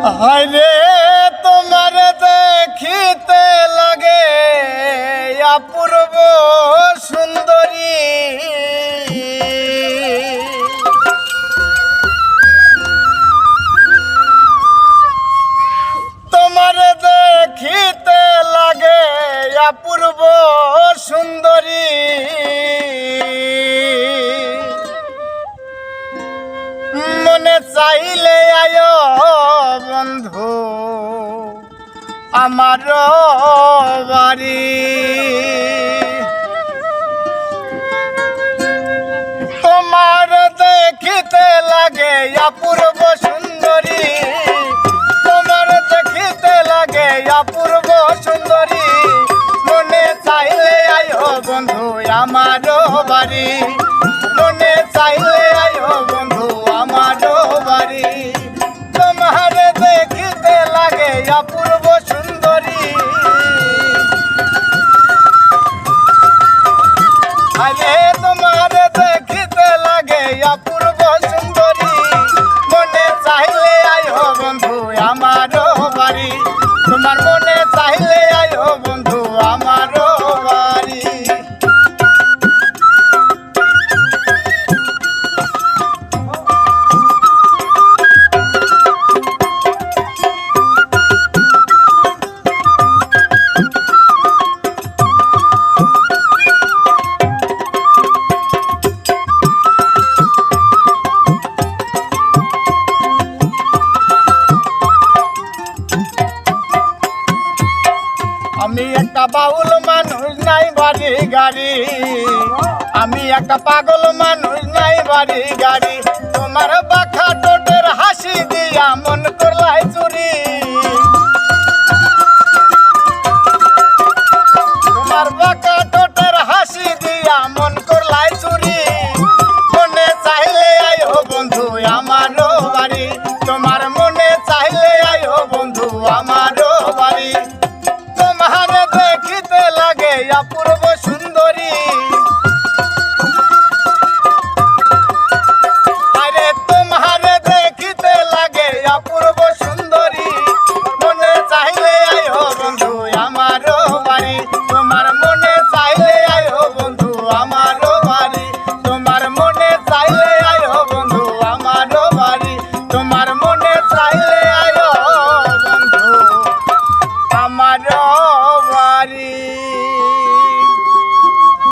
হায়রে তোমার দেখিতে লাগে অপূর্ব সুন্দরী, তোমার দেখিতে লাগে অপূর্ব সুন্দরী। মনে চাইলে আয় বন্ধু আমার বাড়ি, তোমার দেখিতে লাগে অপূর্ব সুন্দরী, তোমার দেখিতে লাগে অপূর্ব সুন্দরী। মনে চাইলে আয় বন্ধু আমার বাড়ি, মনে চাইলে আয় বন্ধু আমার বাড়ি। তোমার দেখিতে লাগে অপূর্ব সুন্দরী, আরে তোমার দেখিতে লাগে অপূর্ব সুন্দরী। মনে চাইলে আয় বন্ধু আমার বাড়ি, তোমার মনে চাইলে আয় বন্ধু আমার বাড়ি। আমি একটা বাউল মানুষ নাই বাড়ি গাড়ি, আমি একটা পাগল মানুষ নাই বাড়ি গাড়ি। তোমার বাখাটো